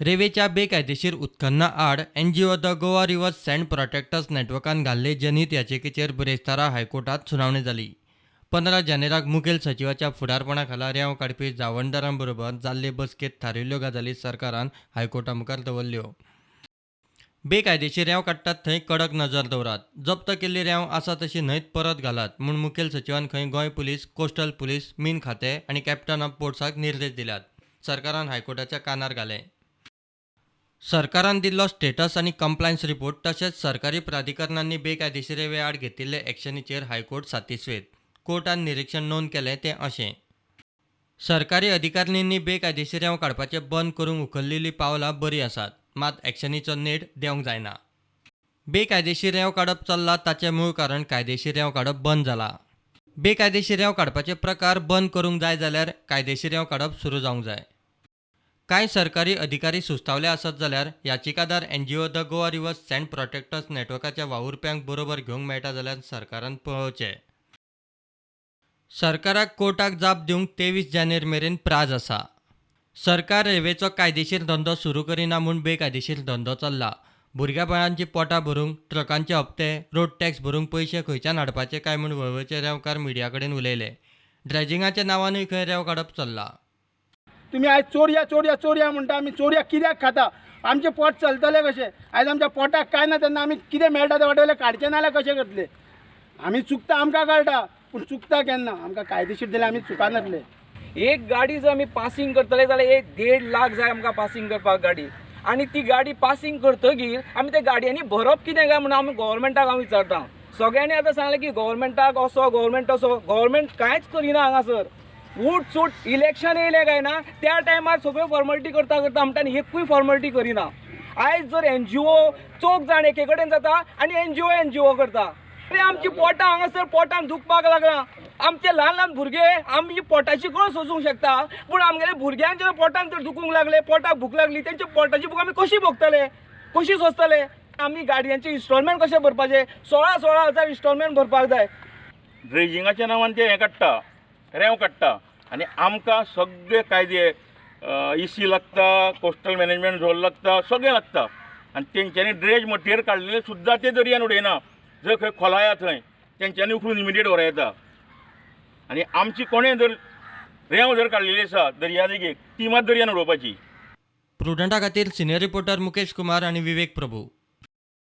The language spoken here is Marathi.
रेवेच्या बेकायदेशीर उत्खनना आड NGO the Goa river sand protectors नेटवर्कान घाल्ले जनहीत याचिकेचेर बिरेस्तारा हायकोर्टात सुनावणी जाली. 15 जानेराक मुखेल सचिवाच्या फुडारपणाखाला रेंव काडपी जावंडदारांबरोबर जाल्ले बसकेत थारिल्ल्यो गजाली सरकारान हायकोर्टा मुखार दवरल्यो. बेकायदेशीर रेंव काडटात थंय कडक नजर दवरात, जप्त केल्ली रेंव आसा तशी न्हंयत परत घालात म्हूण मुखेल सचिवान खंय गोंय पुलीस, कोस्टल पुलीस, मीन खातें आनी कॅप्टन ऑफ पोर्ट्साक निर्देश दिल्यात. सरकारान हायकोर्टाच्या कानार घाले. सरकारान दिल्लो स्टेटस आनी कंप्लायन्स रिपोर्ट तशेंच सरकारी प्राधिकरणांनी बेकायदेशीर रेंवे आड घेतिल्ले एक्शनीचेर हायकोर्ट सातिस्वेत. कोर्टान निरीक्षण नोंद केलें तें अशें: सरकारी अधिकाऱ्यांनी बेकायदेशीर रेंव काडपाचें बंद करूंक उखलिल्लीं पावलां बरीं आसात, मात एक्शनीचो नेट देवंक जायना. बेकायदेशीर रेंव काडप चल्लां ताचें मूळ कारण कायदेशीर रेंव काडप बंद जालां. बेकायदेशीर रेंव काडपाचे प्रकार बंद करूंक जाय जाल्यार कायदेशीर रेंव काडप सुरू जावंक जाय. कांय सरकारी अधिकारी सुस्तावले आसत जाल्यार याचिकादार NGO the Goa river sand protectors नेटवर्काच्या वावुरप्यांक बरोबर घेवंक मेळटा जाल्यार सरकारान पळोवचें. सरकाराक कोर्टाक जाप दिवंक 23 जानेर मेरेन प्राझ आसा. सरकार रेल्वेचो कायदेशीर धंदो सुरू करिना म्हूण बेकायदेशीर धंदो चल्ला. भुरग्या बाळांची पोटां भरूंक, ट्रकांचे हप्ते, रोड टॅक्स भरूंक पयशे खंयच्यान हाडपाचे काय म्हूण वळवयचे रेंवकार मिडिया कडेन उलयले. ड्रेजिंगाच्या नांवानूय खंय रेंव काडप चल्ला. तुम्ही आज चोरया चोरया चोरया म्हणटा, आमी चोरया कित्याक खाता? आमचें पोट चलतलें कशें? आयज आमच्या पोटाक काय ना तेन्ना आमी कितें मेळटा ते वाटेवयले काडचें नाल्यार कशें करतले? आमी चुकता आमकां कळटा, पूण चुकता केन्ना? आमकां कायदेशीर दिल्यार आमी चुकानातले. एक गाडी जर आमी पासिंग करतले जाल्यार 1.5 लाख जाय आमकां पासिंग करपाक गाडी. आनी ती गाडी पासिंग करतकीर आमी त्या गाडयांनी भरप कितें काय म्हणून आमी गोवोरमेंटाक हांव विचारता. सगळ्यांनी आतां सांगलें की गोवोरमेंटाक असो गोवोरमेंट असो. गोवोरमेंट कांयच करिना हांगासर. उठ सूट इलेक्शन येयलें काय ना त्या टायमार सगळ्यो फॉर्मालिटी करता करता म्हणटा आनी एकूय फॉर्मालिटी करिना. आयज जर एनजीओ चोक जाण एके कडेन जाता आनी एनजीओ करता. अरे आमची पोटां हांगासर पोटान दुखपाक लागला. आमचे ल्हान ल्हान भुरगे आमची पोटाची कळ सोसूंक शकता, पूण आमगेले भुरग्यांच्या पोटान जर दुखूंक लागले, पोटाक भूक लागली, तेंच्या पोटाची भूक आमी कशी भोगतले, कशी सोंसतले? आमी गाडयांचे इन्स्टॉलमेंट कशे भरपाचे? 16,000 इन्स्टॉलमेंट भरपाक जाय. ड्रेजिंगाच्या नांवान ते हें काडटा, रेंव काडटा आनी आमकां सगळे कायदे इसी लागता, कोस्टल मॅनेजमेंट झोन लागता, सगळें लागता. आनी तेंच्यांनी ड्रेज मटेरियल काडलेले सुद्दां ते दर्यान उडयना. जर खंय खोलाया थंय तेंच्यांनी उखलून इमिडिएट व्हर येता. आनी आमची कोणें जर रेंव जर काडलेली आसा दर्या देगेक, ती मात दर्यान उडोवपाची. प्रुडंटा खातीर सिनियर रिपोर्टर मुकेश कुमार आनी विवेक प्रभू.